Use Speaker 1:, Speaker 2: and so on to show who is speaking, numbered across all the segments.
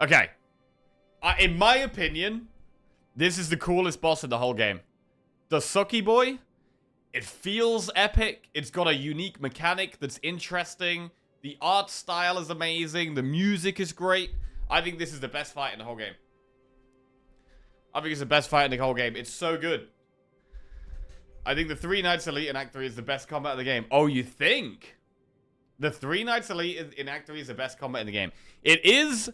Speaker 1: Okay. In my opinion, this is the coolest boss in the whole game. The Sucky Boy, it feels epic. It's got a unique mechanic that's interesting. The art style is amazing. The music is great. I think this is the best fight in the whole game. I think it's the best fight in the whole game. It's so good. I think the 3 Knights Elite in Act 3 is the best combat of the game. Oh, you think? The 3 Knights Elite in Act 3 is the best combat in the game. It is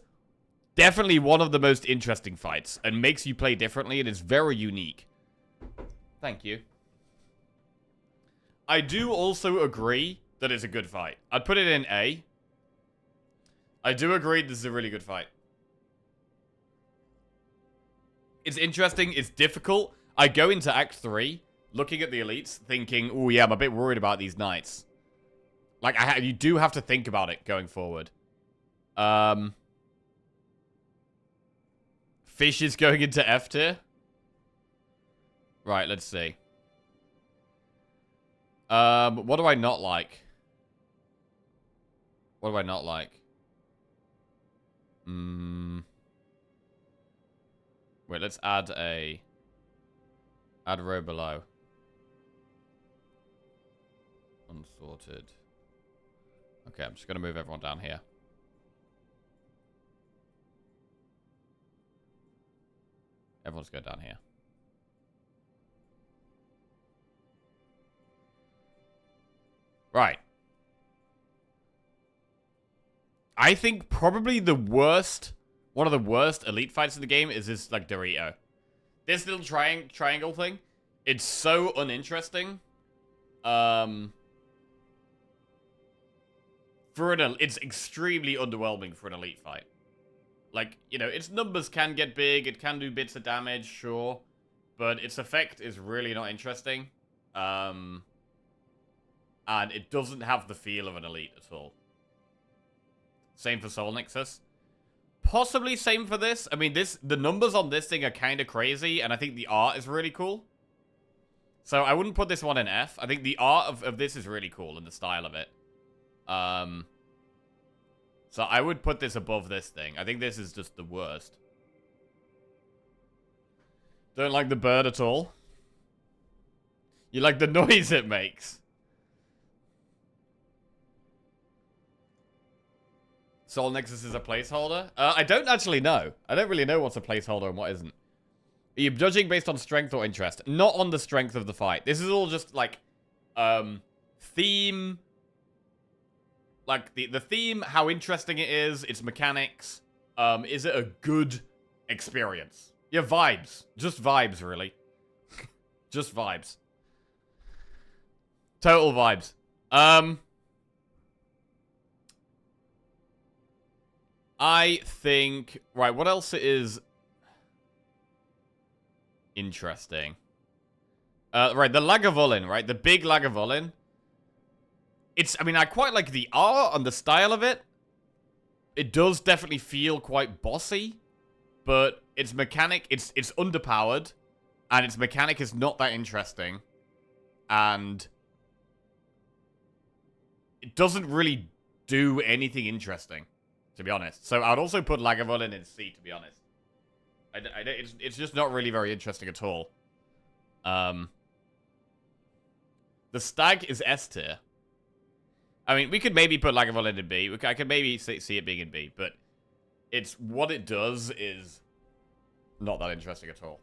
Speaker 1: definitely one of the most interesting fights and makes you play differently. It is very unique. Thank you. I do also agree that it's a good fight. I'd put it in A. I do agree this is a really good fight. It's interesting. It's difficult. I go into Act 3 looking at the elites thinking, oh yeah, I'm a bit worried about these knights. Like, you do have to think about it going forward. Fish is going into F tier. Right, let's see. What do I not like? What do I not like? Wait, let's add row below. Unsorted. Okay, I'm just gonna move everyone down here. Everyone's going down here. Right. I think probably the worst, one of the worst elite fights in the game is this, like, Dorito. This little triangle thing, it's so uninteresting. It's extremely underwhelming for an elite fight. Like, you know, its numbers can get big, it can do bits of damage, sure. But its effect is really not interesting. And it doesn't have the feel of an elite at all. Same for Soul Nexus. Possibly same for this. I mean, the numbers on this thing are kind of crazy, and I think the art is really cool. So I wouldn't put this one in F. I think the art of this is really cool, and the style of it. So I would put this above this thing. I think this is just the worst. Don't like the bird at all? You like the noise it makes? Soul Nexus is a placeholder? I don't actually know. I don't really know what's a placeholder and what isn't. Are you judging based on strength or interest? Not on the strength of the fight. This is all just, like, theme. Like, the theme, how interesting it is, its mechanics. Is it a good experience? Yeah, vibes. Just vibes, really. Just vibes. Total vibes. I think... Right, what else is interesting? Right, the Lagavulin, right? The big Lagavulin. I mean, I quite like the art and the style of it. It does definitely feel quite bossy. But its mechanic, it's underpowered. And its mechanic is not that interesting. And it doesn't really do anything interesting, to be honest. So I'd also put Lagavulin in C, to be honest. It's just not really very interesting at all. The Stag is S tier. I mean, we could maybe put Lagavulin in B. I could maybe see it being in B, but what it does is not that interesting at all.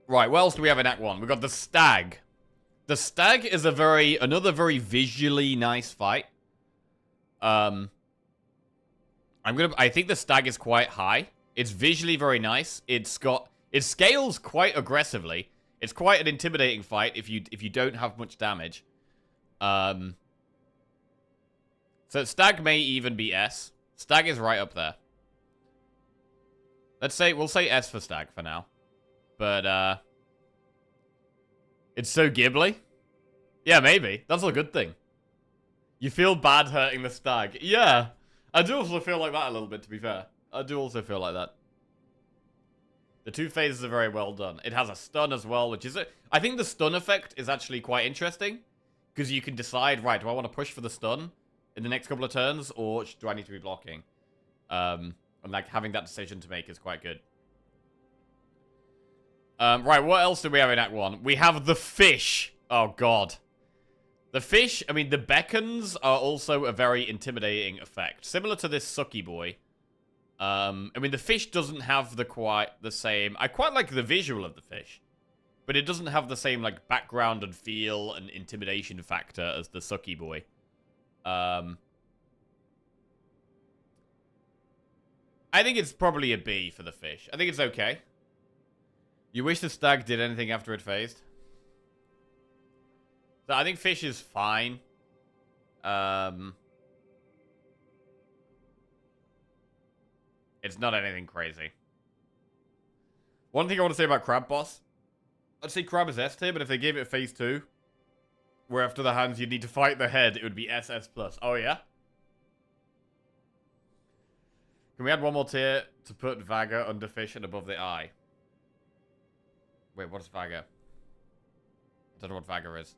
Speaker 1: Right, what else do we have in Act 1? We've got the Stag. The Stag is another very visually nice fight. I think the Stag is quite high. It's visually very nice. It scales quite aggressively. It's quite an intimidating fight if you don't have much damage. So Stag may even be S. Stag is right up there. We'll say S for Stag for now. But it's so Ghibli. Yeah, maybe. That's a good thing. You feel bad hurting the Stag. Yeah. I do also feel like that a little bit, to be fair. I do also feel like that. The two phases are very well done. It has a stun as well, which is... I think the stun effect is actually quite interesting. Because you can decide, right, do I want to push for the stun? in the next couple of turns, or do I need to be blocking? And like having that decision to make is quite good. Right, what else do we have in Act 1? We have the fish. Oh, God. The fish, I mean, the beacons are also a very intimidating effect. Similar to this sucky boy. I mean, the fish doesn't have quite the same... I quite like the visual of the fish. But it doesn't have the same, like, background and feel and intimidation factor as the sucky boy. I think it's probably a B for the fish. I think it's okay. You wish the stag did anything after it phased? So I think fish is fine. It's not anything crazy. One thing I want to say about Crab Boss. I'd say Crab is S tier, but if they gave it phase 2, where after the hands you'd need to fight the head, it would be SS+. Oh, yeah? Can we add one more tier to put Vaga under fish and above the eye? Wait, what is Vaga? I don't know what Vaga is.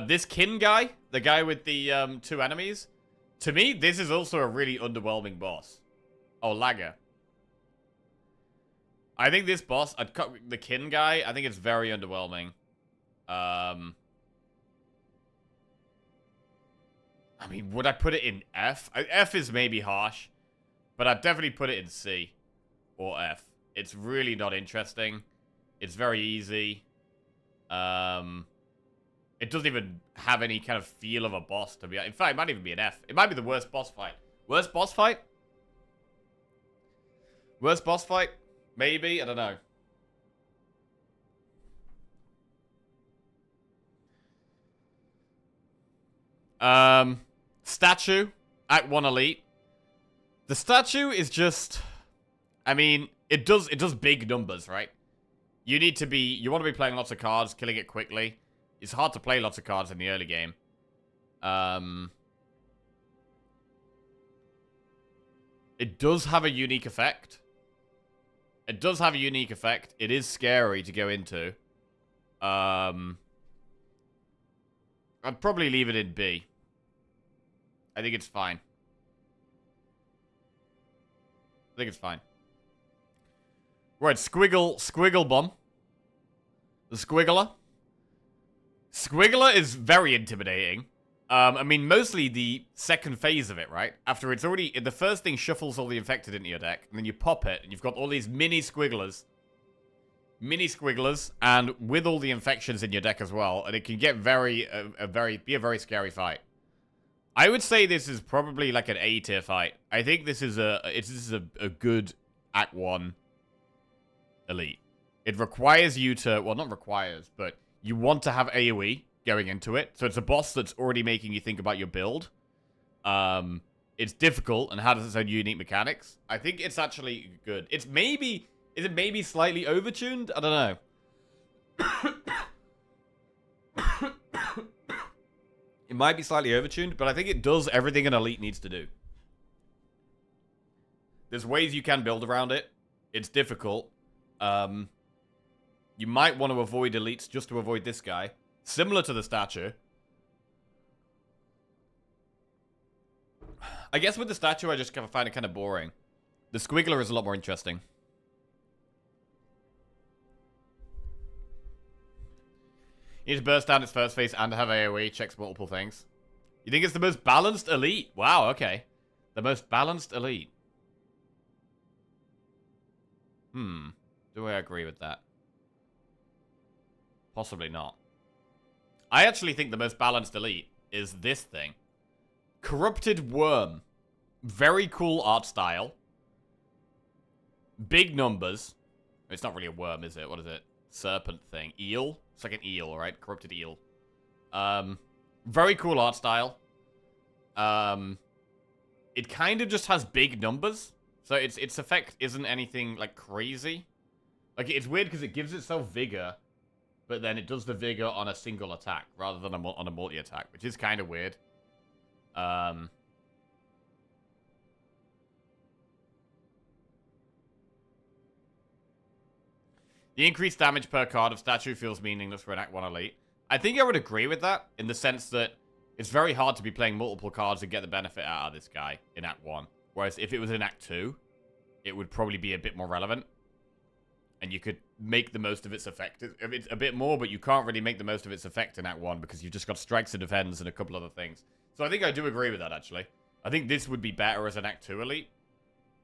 Speaker 1: This Kin guy, the guy with the 2 enemies, to me, this is also a really underwhelming boss. Oh, Lager. I think this boss, the Kin guy, I think it's very underwhelming. I mean, would I put it in F? F is maybe harsh, but I'd definitely put it in C or F. It's really not interesting. It's very easy. It doesn't even have any kind of feel of a boss to be. In fact, it might even be an F. It might be the worst boss fight. Worst boss fight? Worst boss fight? Maybe? I don't know. Statue. Act 1 Elite. The statue is just... I mean, it does big numbers, right? You want to be playing lots of cards, killing it quickly. It's hard to play lots of cards in the early game. It does have a unique effect. It is scary to go into. I'd probably leave it in B. I think it's fine. Right, Squiggle Bomb. The Squiggler. Squiggler is very intimidating. I mean, mostly the second phase of it, right? After it's already... The first thing shuffles all the infected into your deck, and then you pop it, and you've got all these mini Squigglers. And with all the infections in your deck as well, and it can get be a very scary fight. I would say this is probably like an A tier fight. I think this is a good Act 1 Elite. It requires you to... Well, not requires, but you want to have AoE going into it. So it's a boss that's already making you think about your build. It's difficult and has its own unique mechanics. I think it's actually good. It's maybe... Is it maybe slightly overtuned? I don't know. It might be slightly overtuned, but I think it does everything an Elite needs to do. There's ways you can build around it. It's difficult. You might want to avoid Elites just to avoid this guy. Similar to the statue. I guess with the statue, I just kind of find it kind of boring. The Squiggler is a lot more interesting. You need to burst down its first phase and have AoE, checks multiple things. You think it's the most balanced Elite? Wow, okay. The most balanced Elite. Do I agree with that? Possibly not. I actually think the most balanced Elite is this thing. Corrupted Worm. Very cool art style. Big numbers. It's not really a worm, is it? What is it? Serpent thing. Eel? It's like an eel, right? Corrupted eel. Very cool art style. It kind of just has big numbers. So its effect isn't anything, like, crazy. Like, it's weird because it gives itself vigor, but then it does the vigor on a single attack rather than on a multi-attack, which is kind of weird. The increased damage per card of statue feels meaningless for an Act 1 Elite. I think I would agree with that, in the sense that It's very hard to be playing multiple cards and get the benefit out of this guy in Act 1. Whereas if it was in Act 2, it would probably be a bit more relevant. And you could make the most of its effect. It's a bit more, but you can't really make the most of its effect in Act 1 because you've just got strikes and defends and a couple other things. So I think I do agree with that, actually. I think this would be better as an Act 2 elite.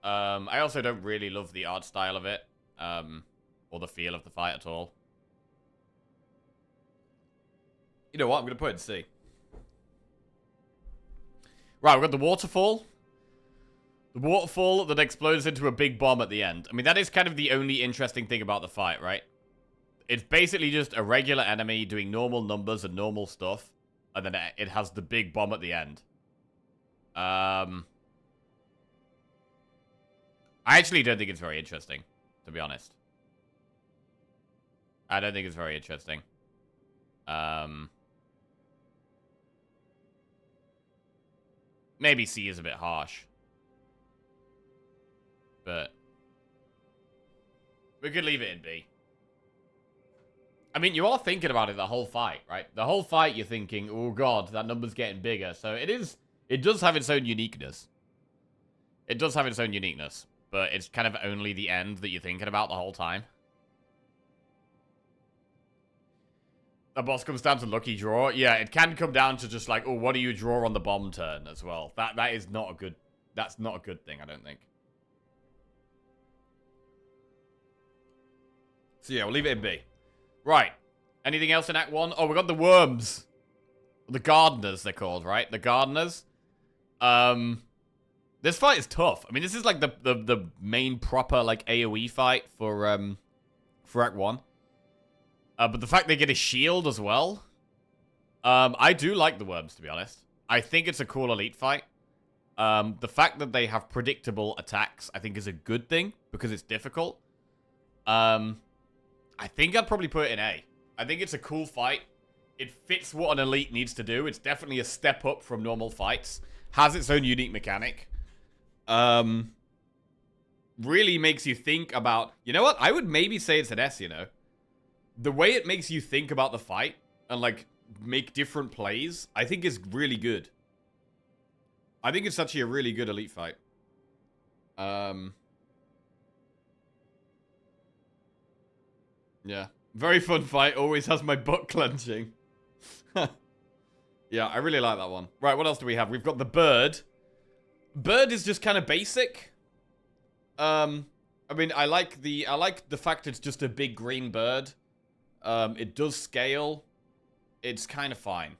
Speaker 1: I also don't really love the art style of it. Or the feel of the fight at all. You know what? I'm going to put it in C. Right, we've got the waterfall. The waterfall that explodes into a big bomb at the end. I mean, that is kind of the only interesting thing about the fight, right? It's basically just a regular enemy doing normal numbers and normal stuff. And then it has the big bomb at the end. I actually don't think it's very interesting, to be honest. I don't think it's very interesting. Maybe C is a bit harsh. But we could leave it in B. I mean, you are thinking about it the whole fight, right? The whole fight you're thinking, oh god, that number's getting bigger. So it does have its own uniqueness. It does have its own uniqueness. But it's kind of only the end that you're thinking about the whole time. The boss comes down to lucky draw. Yeah, it can come down to just like, oh, what do you draw on the bomb turn as well? That is not a good... That's not a good thing, I don't think. So yeah, we'll leave it in B. Right. Anything else in Act 1? Oh, we got the worms. The gardeners, they're called, right? The gardeners. This fight is tough. I mean, this is like the main proper like AoE fight for Act 1. But the fact they get a shield as well. I do like the worms, to be honest. I think it's a cool elite fight. The fact that they have predictable attacks, I think is a good thing because it's difficult. I think I'd probably put it in A. I think it's a cool fight. It fits what an elite needs to do. It's definitely a step up from normal fights. Has its own unique mechanic. Really makes you think about... You know what? I would maybe say it's an S, you know. The way it makes you think about the fight and, like, make different plays, I think is really good. I think it's actually a really good elite fight. Yeah. Very fun fight. Always has my butt clenching. Yeah, I really like that one. Right, what else do we have? We've got the bird. Bird is just kind of basic. I mean, I like the fact it's just a big green bird. It does scale. It's kind of fine.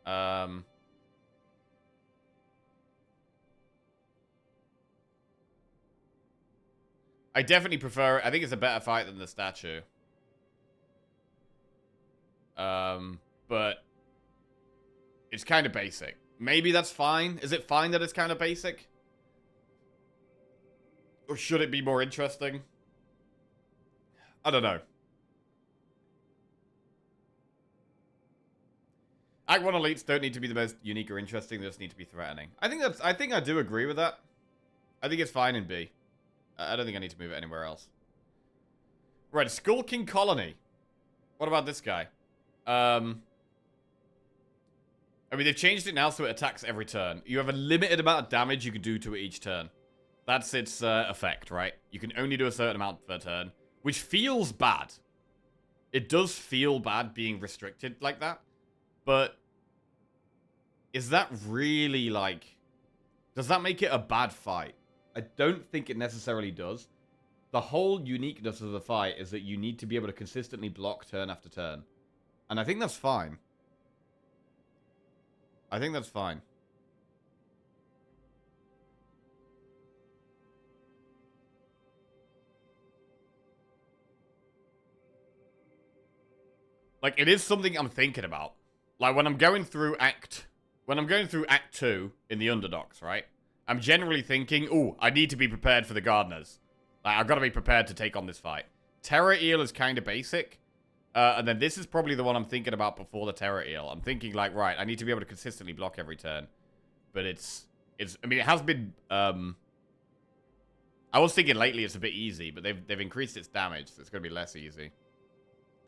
Speaker 1: I definitely prefer it. I think it's a better fight than the statue. But it's kind of basic. Maybe that's fine. Is it fine that it's kind of basic? Or should it be more interesting? I don't know. Act 1 elites don't need to be the most unique or interesting. They just need to be threatening. I think I do agree with that. I think it's fine in B. I don't think I need to move it anywhere else. Right, Skull King Colony. What about this guy? I mean, they've changed it now so it attacks every turn. You have a limited amount of damage you can do to it each turn. That's its effect, right? You can only do a certain amount per turn, which feels bad. It does feel bad being restricted like that. But is that really, like... Does that make it a bad fight? I don't think it necessarily does. The whole uniqueness of the fight is that you need to be able to consistently block turn after turn. And I think that's fine. I think that's fine. Like, it is something I'm thinking about. Like, when I'm going through Act 2 in the Underdogs, right? I'm generally thinking, ooh, I need to be prepared for the Gardeners. Like, I've got to be prepared to take on this fight. Terror Eel is kind of basic. And then this is probably the one I'm thinking about before the Terror Eel. I'm thinking, like, right, I need to be able to consistently block every turn. But I mean, it has been, I was thinking lately it's a bit easy, but they've increased its damage, so it's going to be less easy.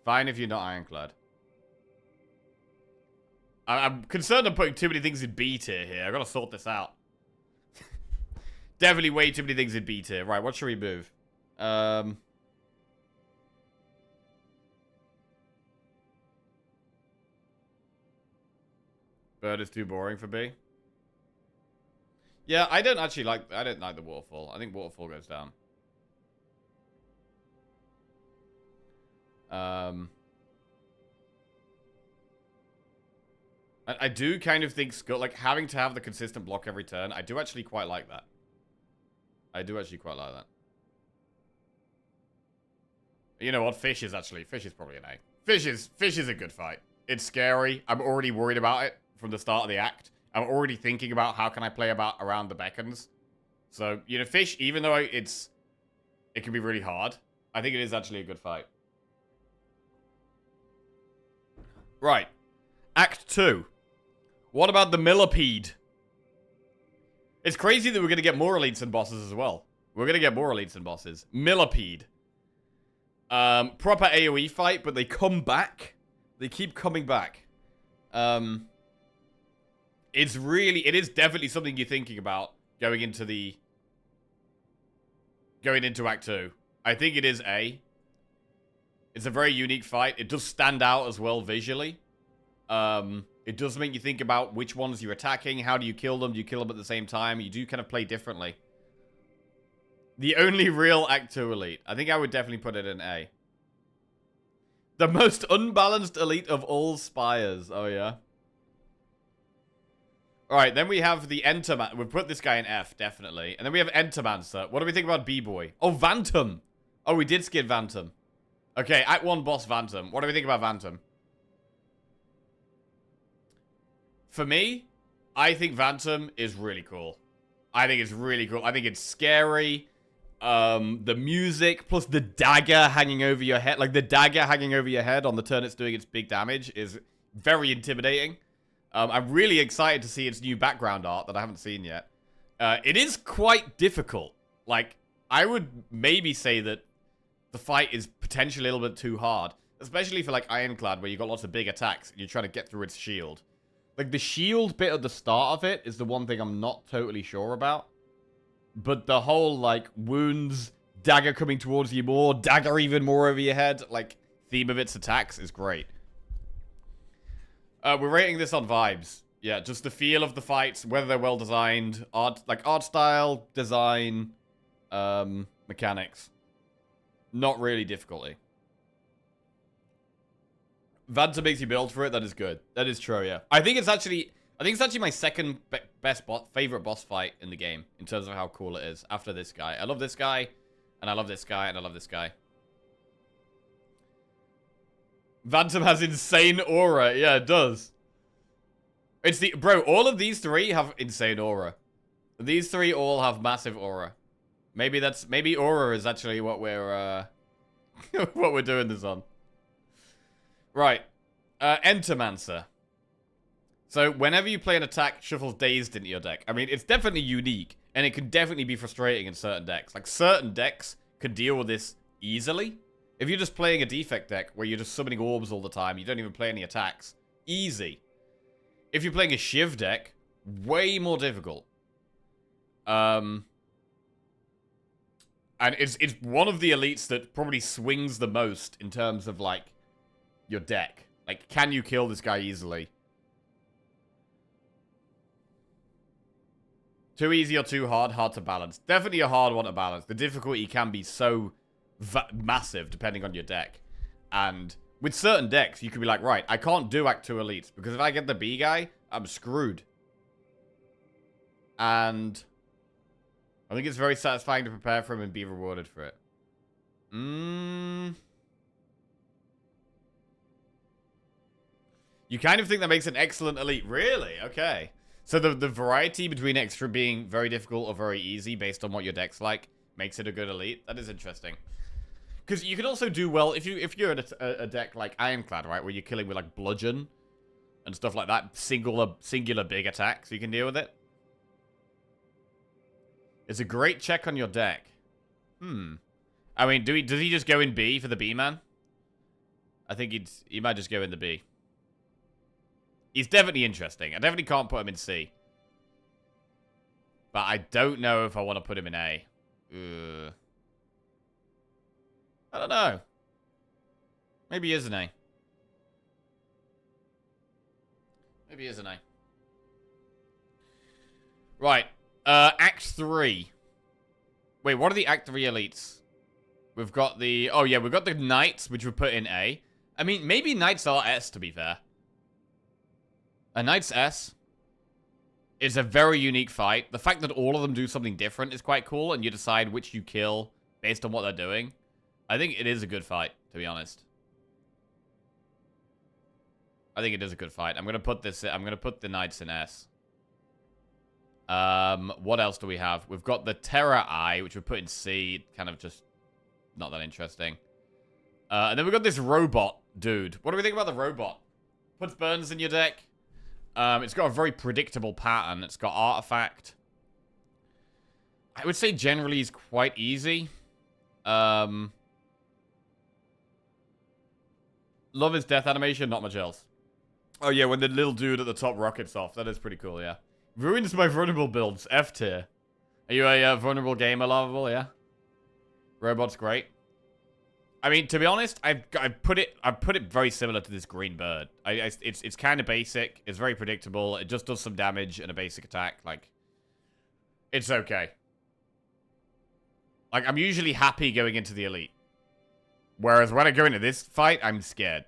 Speaker 1: Fine if you're not Ironclad. I'm concerned I'm putting too many things in B tier here. I gotta sort this out. Definitely way too many things in B tier. Right, what should we move? Bird is too boring for B. Yeah, I don't like the waterfall. I think waterfall goes down. I do kind of think like having to have the consistent block every turn. I do actually quite like that. I do actually quite like that. You know what? Fish is probably an A. Fish is a good fight. It's scary. I'm already worried about it from the start of the act. I'm already thinking about how can I play around the beacons. So, you know, Fish, even though it can be really hard, I think it is actually a good fight. Right. Act 2. What about the millipede? It's crazy that we're going to get more elites and bosses as well. We're going to get more elites and bosses. Millipede. Proper AoE fight, but they come back. They keep coming back. It is definitely something you're thinking about going into Act 2. I think it is A. It's a very unique fight. It does stand out as well visually. It does make you think about which ones you're attacking. How do you kill them? Do you kill them at the same time? You do kind of play differently. The only real Act 2 elite. I think I would definitely put it in A. The most unbalanced elite of all Spires. Oh, yeah. Alright, then we have the Enterman. We've put this guy in F, definitely. And then we have Entermancer. What do we think about B-Boy? Oh, Vantum. Oh, we did skip Vantum. Okay, Act 1 boss Vantum. What do we think about Vantum? For me, I think Vantum is really cool. I think it's really cool. I think it's scary. The music, plus the dagger hanging over your head. Like, the dagger hanging over your head on the turn it's doing its big damage is very intimidating. I'm really excited to see its new background art that I haven't seen yet. It is quite difficult. Like, I would maybe say that the fight is potentially a little bit too hard. Especially for, like, Ironclad, where you've got lots of big attacks and you're trying to get through its shield. Like, the shield bit at the start of it is the one thing I'm not totally sure about. But the whole, like, wounds, dagger coming towards you more, dagger even more over your head, like, theme of its attacks is great. We're rating this on vibes. Yeah, just the feel of the fights, whether they're well designed, art style, design, mechanics. Not really difficulty. Vanta makes you build for it. That is good. That is true, yeah. I think it's actually my second favorite boss fight in the game in terms of how cool it is after this guy. I love this guy, and I love this guy, and I love this guy. Vantum has insane aura. Yeah, it does. Bro, all of these three have insane aura. These three all have massive aura. Maybe aura is actually what we're what we're doing this on. Right. Entermancer. So, whenever you play an attack, shuffles Dazed into your deck. I mean, it's definitely unique, and it can definitely be frustrating in certain decks. Like, certain decks could deal with this easily. If you're just playing a defect deck, where you're just summoning orbs all the time, you don't even play any attacks. Easy. If you're playing a Shiv deck, way more difficult. And it's one of the elites that probably swings the most in terms of, like, your deck. Like, can you kill this guy easily? Too easy or too hard? Hard to balance. Definitely a hard one to balance. The difficulty can be so massive depending on your deck. And with certain decks, you could be like, right, I can't do Act 2 elites because if I get the B guy, I'm screwed. And I think it's very satisfying to prepare for him and be rewarded for it. You kind of think that makes an excellent elite. Really? Okay. So the variety between extra being very difficult or very easy based on what your deck's like makes it a good elite. That is interesting. Because you can also do well if you're in a deck like Ironclad, right, where you're killing with like bludgeon and stuff like that, singular big attacks, you can deal with it. It's a great check on your deck. I mean, does he just go in B for the B man? I think he might just go in the B. He's definitely interesting. I definitely can't put him in C. But I don't know if I want to put him in A. Ugh. I don't know. Maybe he is an A. Maybe he is an A. Right. Act 3. Wait, what are the Act 3 elites? We've got the... Oh, yeah, we've got the Knights, which we put in A. I mean, maybe Knights are S, to be fair. A Knight's S is a very unique fight. The fact that all of them do something different is quite cool, and you decide which you kill based on what they're doing. I think it is a good fight, to be honest. I think it is a good fight. I'm gonna put the Knights in S. What else do we have? We've got the Terror Eye, which we put in C. Kind of just not that interesting. And then we've got this robot dude. What do we think about the robot? Puts burns in your deck. It's got a very predictable pattern. It's got artifact. I would say generally is quite easy. Love his death animation, not much else. Oh yeah, when the little dude at the top rockets off. That is pretty cool, yeah. Ruins my vulnerable builds. F tier. Are you a vulnerable gamer lovable, yeah? Robot's great. I mean, to be honest, I put it very similar to this green bird. It's kind of basic. It's very predictable. It just does some damage and a basic attack. Like, it's okay. Like, I'm usually happy going into the elite. Whereas when I go into this fight, I'm scared.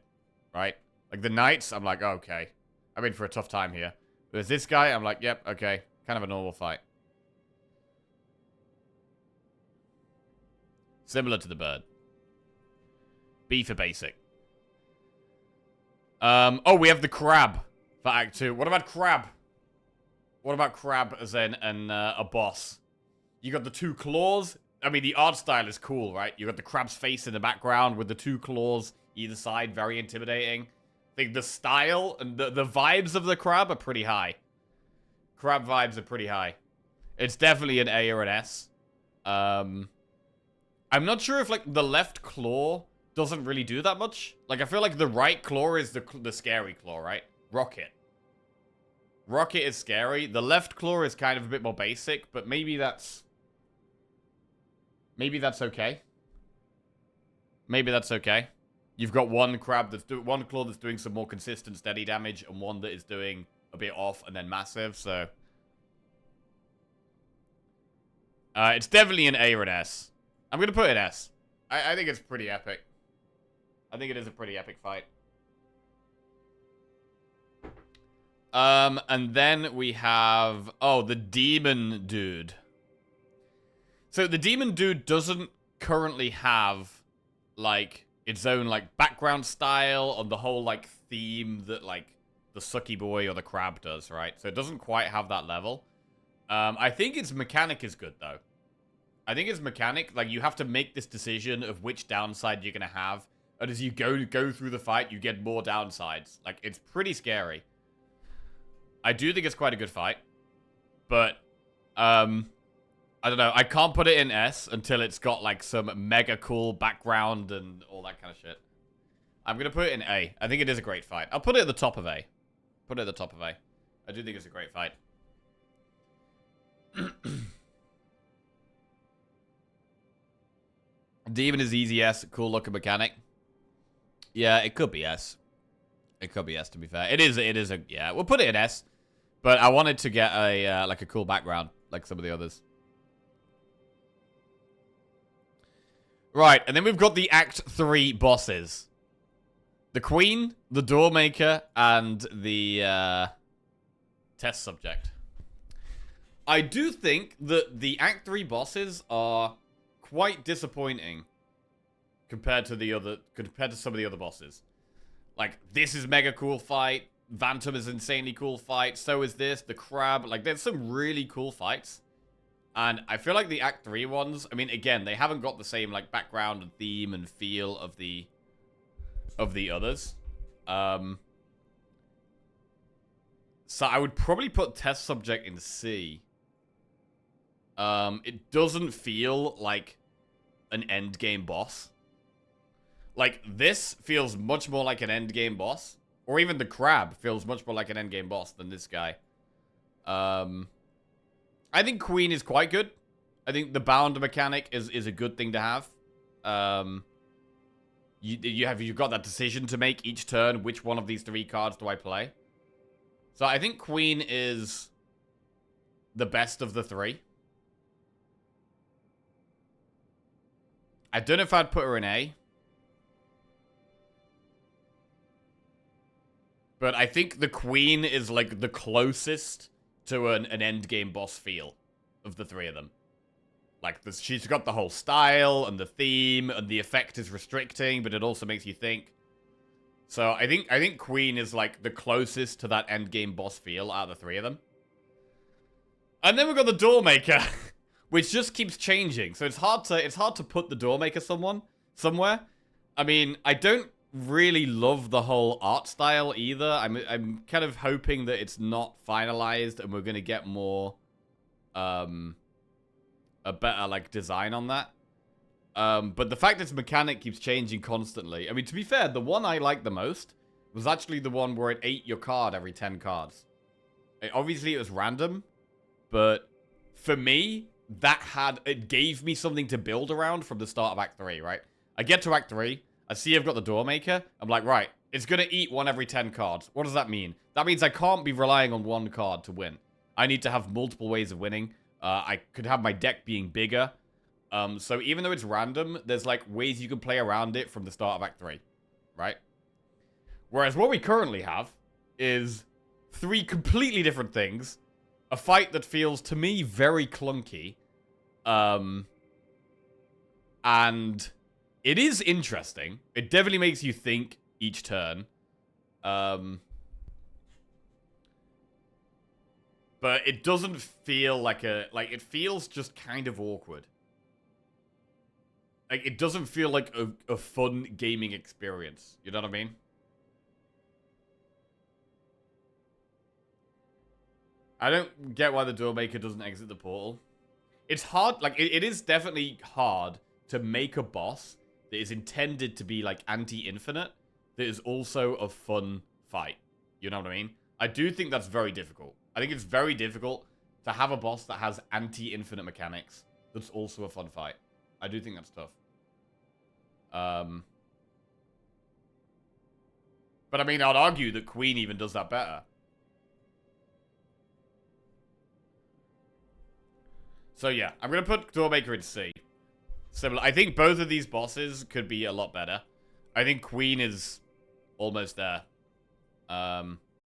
Speaker 1: Right? Like, the Knights, I'm like, oh, okay. I'm in for a tough time here. There's this guy, I'm like, yep, okay. Kind of a normal fight. Similar to the bird. B for basic. Oh, we have the crab for Act 2. What about crab? What about crab as a boss? You got the two claws. I mean, the art style is cool, right? You got the crab's face in the background with the two claws either side. Very intimidating. I think the style and the vibes of the crab are pretty high. Crab vibes are pretty high. It's definitely an A or an S. I'm not sure if, like, the left claw doesn't really do that much. Like, I feel like the right claw is the scary claw, right? Rocket. Rocket is scary. The left claw is kind of a bit more basic, but maybe that's... Maybe that's okay. Maybe that's okay. You've got one crab that's one claw that's doing some more consistent, steady damage, and one that is doing a bit off and then massive, so... it's definitely an A or an S. I'm gonna put it S. I think it's pretty epic. I think it is a pretty epic fight. And then we have... Oh, the demon dude. So the demon dude doesn't currently have, like, its own, like, background style on the whole, like, theme that, like, the sucky boy or the crab does, right? So it doesn't quite have that level. I think its mechanic is good, though. I think its mechanic, like, you have to make this decision of which downside you're going to have. And as you go through the fight, you get more downsides. Like, it's pretty scary. I do think it's quite a good fight. But, I don't know. I can't put it in S until it's got, like, some mega cool background and all that kind of shit. I'm going to put it in A. I think it is a great fight. I'll put it at the top of A. Put it at the top of A. I do think it's a great fight. Demon is easy S. Cool looking mechanic. Yeah, it could be S. It could be S, to be fair. It is a... Yeah, we'll put it in S. But I wanted to get a, like, a cool background, like some of the others. Right, and then we've got the Act 3 bosses. The Queen, the Doormaker, and the, test subject. I do think that the Act 3 bosses are quite disappointing compared to some of the other bosses. Like, this is mega cool fight. Phantom is insanely cool fight. So is this. The Crab. Like, there's some really cool fights. And I feel like the Act 3 ones, I mean, again, they haven't got the same, like, background and theme and feel of the others. So I would probably put test subject in C. It doesn't feel like an endgame boss. Like, this feels much more like an endgame boss. Or even the crab feels much more like an endgame boss than this guy. I think queen is quite good. I think the bound mechanic is a good thing to have. You've got that decision to make each turn. Which one of these 3 cards do I play? So I think queen is the best of the 3. I don't know if I'd put her in A. But I think the queen is, like, the closest to an endgame boss feel of the 3 of them. Like, she's got the whole style and the theme, and the effect is restricting, but it also makes you think. So I think queen is, like, the closest to that endgame boss feel out of the 3 of them. And then we've got the Doormaker, which just keeps changing. So it's hard to put the Doormaker somewhere. I mean, I don't really love the whole art style either. I'm kind of hoping that it's not finalized and we're gonna get more a better like design on that. But the fact its mechanic keeps changing constantly. I mean, to be fair, the one I liked the most was actually the one where it ate your card every 10 cards. Obviously, it was random, but for me, it gave me something to build around from the start of Act 3, right? I get to Act 3, I see I've got the Doormaker, I'm like, right, it's gonna eat 1 every 10 cards. What does that mean? That means I can't be relying on 1 card to win. I need to have multiple ways of winning. I could have my deck being bigger. So even though it's random, there's like ways you can play around it from the start of Act 3, right? Whereas what we currently have is 3 completely different things. A fight that feels, to me, very clunky. And it is interesting. It definitely makes you think each turn. But it doesn't feel like it feels just kind of awkward. Like, it doesn't feel like a fun gaming experience. You know what I mean? I don't get why the Doormaker doesn't exit the portal. It's hard, like, it is definitely hard to make a boss that is intended to be, like, anti-infinite, that is also a fun fight. You know what I mean? I do think that's very difficult. I think it's very difficult to have a boss that has anti-infinite mechanics that's also a fun fight. I do think that's tough. But I mean, I'd argue that Queen even does that better. So yeah, I'm going to put Doormaker in C. Similar. I think both of these bosses could be a lot better. I think Queen is almost there.